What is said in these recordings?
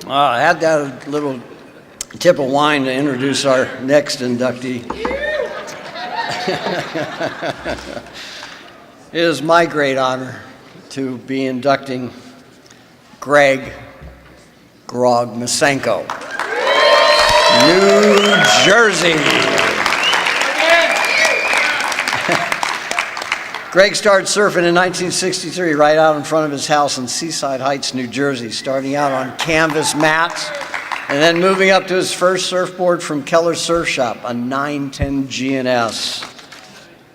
I had that little tip of wine to introduce our next inductee. It is my great honor to be inducting Greg Mesanko, New Jersey. Greg started surfing in 1963 right out in front of his house in Seaside Heights, New Jersey, starting out on canvas mats and then moving up to his first surfboard from Keller's Surf Shop, a 910 G&S.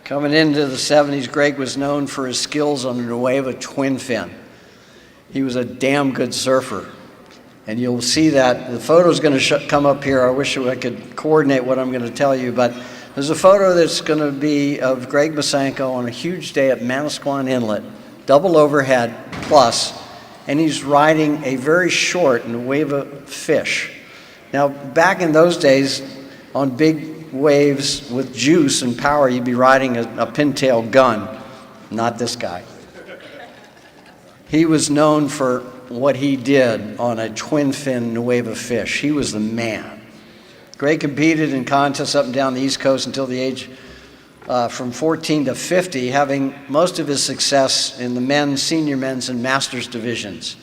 Coming into the 70s, Greg was known for his skills on the Nueva twin fin. He was a damn good surfer, and you'll see that. The photo's going to come up here. I wish I could coordinate what I'm going to tell you, but there's a photo that's going to be of Greg Mesanko on a huge day at Manasquan Inlet, double overhead plus, and he's riding a very short Nueva fish. Now, back in those days, on big waves with juice and power, you'd be riding a pintail gun. Not this guy. He was known for what he did on a twin fin Nueva fish. He was the man. Greg competed in contests up and down the East Coast until the age from 14 to 50, having most of his success in the men's, senior men's, and masters divisions.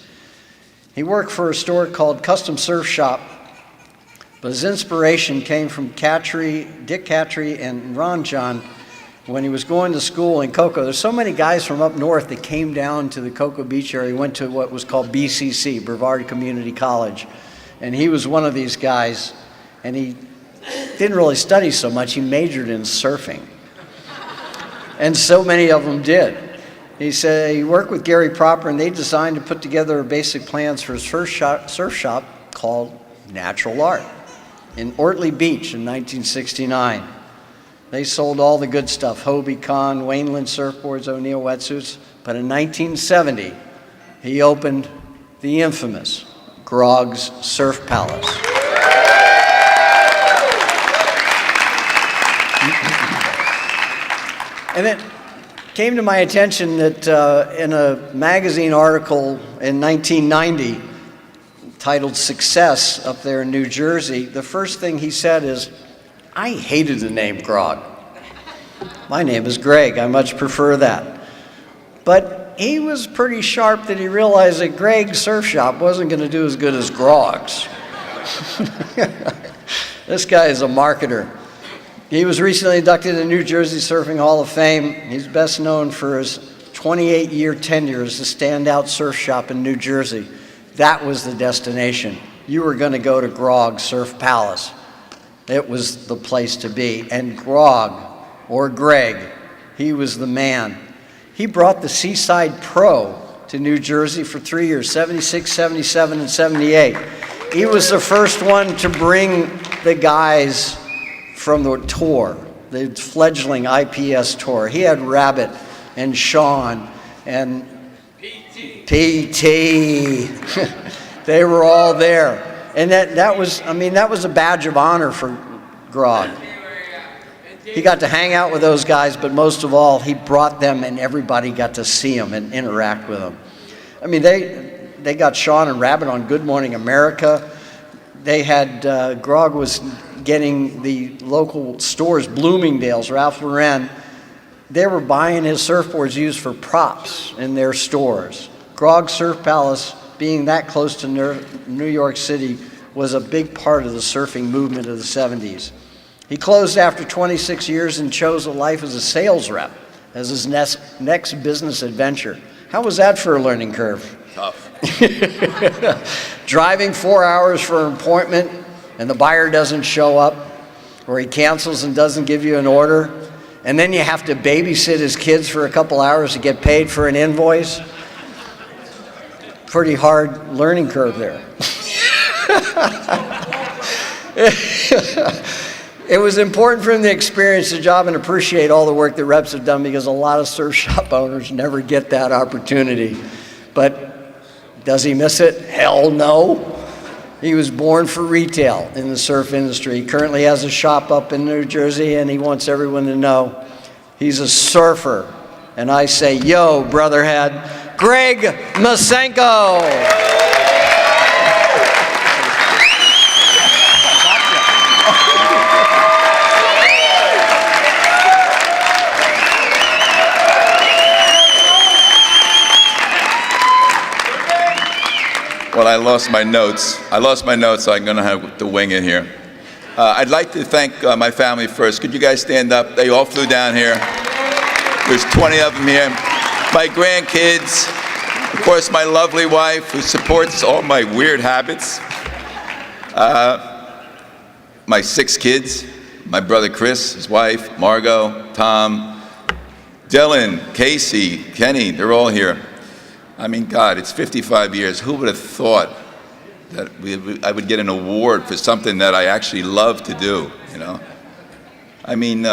He worked for a store called Custom Surf Shop, but his inspiration came from Dick Cattry and Ron John when he was going to school in Cocoa. There's so many guys from up north that came down to the Cocoa Beach area, went to what was called BCC, Brevard Community College, and he was one of these guys. And he didn't really study so much. He majored in surfing. And so many of them did. He said he worked with Gary Proper, and they designed to put together basic plans for his first surf shop called Natural Art in Ortley Beach in 1969. They sold all the good stuff, Hobie Con, Waneland surfboards, O'Neill wetsuits. But in 1970, he opened the infamous Grog's Surf Palace. And it came to my attention that in a magazine article in 1990 titled Success up there in New Jersey, the first thing he said is, I hated the name Grog. My name is Greg. I much prefer that. But he was pretty sharp that he realized that Greg's Surf Shop wasn't going to do as good as Grog's. This guy is a marketer. He was recently inducted in the New Jersey Surfing Hall of Fame. He's best known for his 28-year tenure as the standout surf shop in New Jersey. That was the destination. You were going to go to Grog Surf Palace. It was the place to be. And Grog, or Greg, he was the man. He brought the Seaside Pro to New Jersey for 3 years, 76, 77, and 78. He was the first one to bring the guys from the tour, the fledgling IPS tour. He had Rabbit and Sean and PT. They were all there. And that was a badge of honor for Grog. He got to hang out with those guys, but most of all, he brought them and everybody got to see him and interact with them. I mean, they got Sean and Rabbit on Good Morning America. They had, Grog was getting the local stores, Bloomingdale's, Ralph Lauren, they were buying his surfboards used for props in their stores. Grog Surf Palace, being that close to New York City, was a big part of the surfing movement of the 70s. He closed after 26 years and chose a life as a sales rep as his next business adventure. How was that for a learning curve? Tough. Driving 4 hours for an appointment and the buyer doesn't show up, or he cancels and doesn't give you an order, and then you have to babysit his kids for a couple hours to get paid for an invoice. Pretty hard learning curve there. It was important for him to experience the job and appreciate all the work that reps have done, because a lot of surf shop owners never get that opportunity. But does he miss it? Hell no. He was born for retail in the surf industry. He currently has a shop up in New Jersey, and he wants everyone to know he's a surfer. And I say, yo, brotherhead, Greg Mesanko. Well, I lost my notes. So I'm going to have to wing it here. I'd like to thank my family first. Could you guys stand up? They all flew down here. There's 20 of them here. My grandkids, of course, my lovely wife who supports all my weird habits. My 6 kids, my brother Chris, his wife, Margot, Tom, Dylan, Casey, Kenny, they're all here. I mean, God, it's 55 years. Who would have thought that I would get an award for something that I actually love to do, you know? I mean,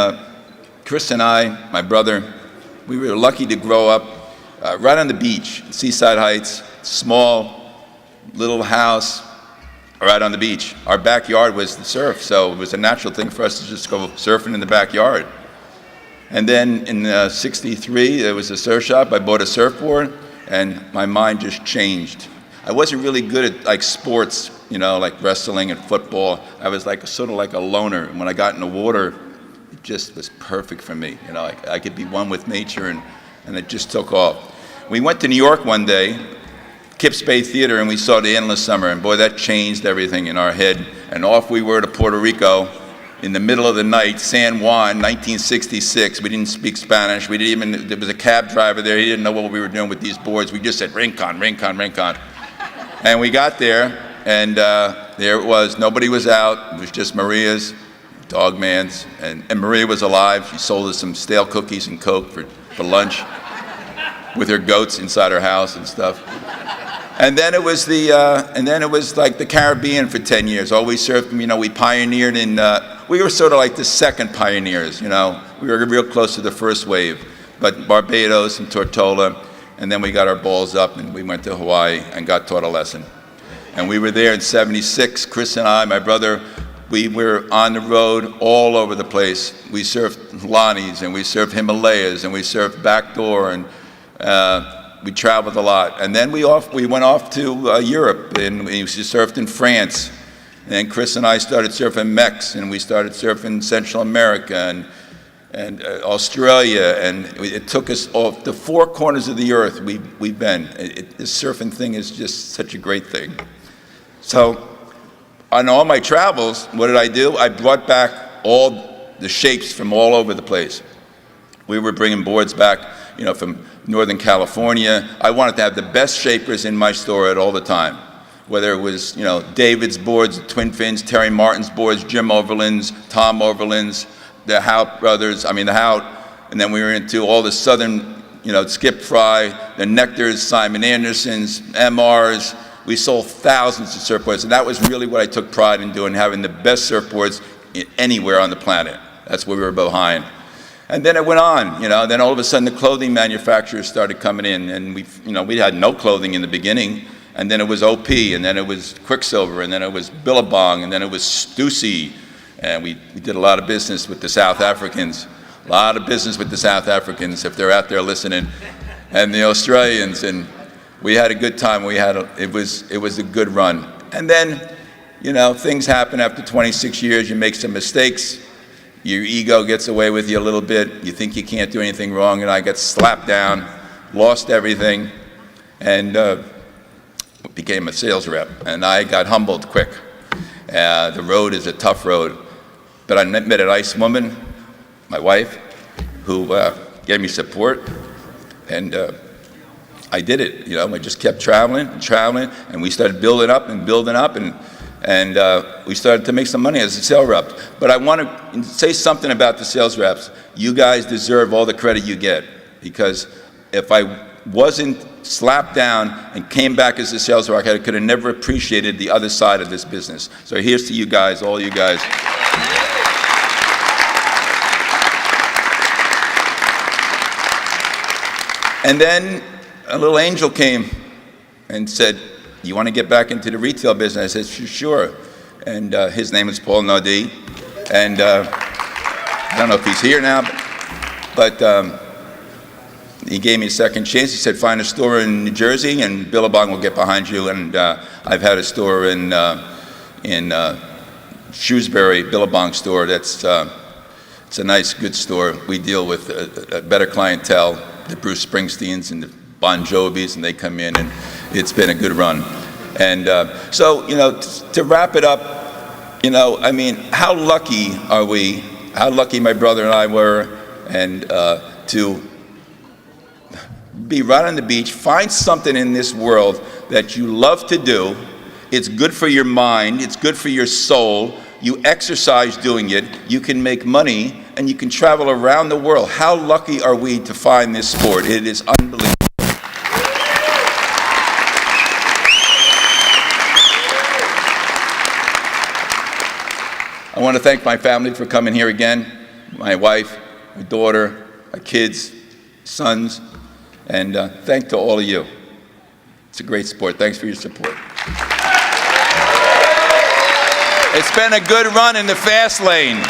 Chris and I, my brother, we were lucky to grow up right on the beach, Seaside Heights, small little house right on the beach. Our backyard was the surf, so it was a natural thing for us to just go surfing in the backyard. And then in '63, there was a surf shop. I bought a surfboard, and my mind just changed. I wasn't really good at like sports, you know, like wrestling and football. I was like sort of like a loner. And when I got in the water, it just was perfect for me. You know, I could be one with nature, and it just took off. We went to New York one day, Kips Bay Theater, and we saw The Endless Summer, and boy, that changed everything in our head. And off we were to Puerto Rico in the middle of the night, San Juan, 1966. We didn't speak Spanish. There was a cab driver there. He didn't know what we were doing with these boards. We just said, Rincon, Rincon, Rincon. And we got there, and there it was. Nobody was out. It was just Maria's, dog man's, and Maria was alive. She sold us some stale cookies and Coke for lunch with her goats inside her house and stuff. And then it was like the Caribbean for 10 years. Always surfed, you know, we pioneered we were sort of like the second pioneers, you know. We were real close to the first wave, but Barbados and Tortola, and then we got our balls up and we went to Hawaii and got taught a lesson. And we were there in '76, Chris and I, my brother, we were on the road all over the place. We surfed Lonnie's and we surfed Himalayas and we surfed Backdoor, and we traveled a lot. And then we went off to Europe, and we surfed in France. And Chris and I started surfing Mex, and we started surfing Central America and Australia, and it took us off the 4 corners of the earth we've been. This surfing thing is just such a great thing. So on all my travels, what did I do? I brought back all the shapes from all over the place. We were bringing boards back, you know, from Northern California. I wanted to have the best shapers in my store at all the time. Whether it was, you know, David's boards, Twin Fins, Terry Martin's boards, Jim Overland's, Tom Overland's, the Hout brothers, the Hout, and then we were into all the Southern, you know, Skip Fry, the Nectars, Simon Anderson's, MR's. We sold thousands of surfboards, and that was really what I took pride in doing, having the best surfboards anywhere on the planet. That's what we were behind. And then it went on, you know, then all of a sudden the clothing manufacturers started coming in, and we had no clothing in the beginning. And then it was OP, and then it was Quicksilver, and then it was Billabong, and then it was Stussy. And we did a lot of business with the South Africans, if they're out there listening, and the Australians, and we had a good time. It was a good run. And then, you know, things happen after 26 years. You make some mistakes. Your ego gets away with you a little bit. You think you can't do anything wrong, and I got slapped down, lost everything, and became a sales rep, and I got humbled quick. The road is a tough road, but I met a nice woman, my wife, who gave me support, and I did it. You know, I just kept traveling, and we started building up, and we started to make some money as a sales rep. But I want to say something about the sales reps. You guys deserve all the credit you get, because if I wasn't slapped down and came back as a sales rep, I could have never appreciated the other side of this business. So here's to you guys, all you guys. And then a little angel came and said, "You want to get back into the retail business?" I said, "Sure." And his name is Paul Nodi. And I don't know if he's here now, but he gave me a second chance. He said, "Find a store in New Jersey, and Billabong will get behind you." And I've had a store in Shrewsbury, Billabong store. It's a nice, good store. We deal with a better clientele, the Bruce Springsteens and the Bon Jovis, and they come in, and it's been a good run. And so, to wrap it up, I mean, how lucky are we? How lucky my brother and I were, and to be right on the beach, find something in this world that you love to do. It's good for your mind, it's good for your soul. You exercise doing it, you can make money, and you can travel around the world. How lucky are we to find this sport? It is unbelievable. I want to thank my family for coming here again, my wife, my daughter, my kids, sons, and thank to all of you. It's a great sport. Thanks for your support. It's been a good run in the fast lane.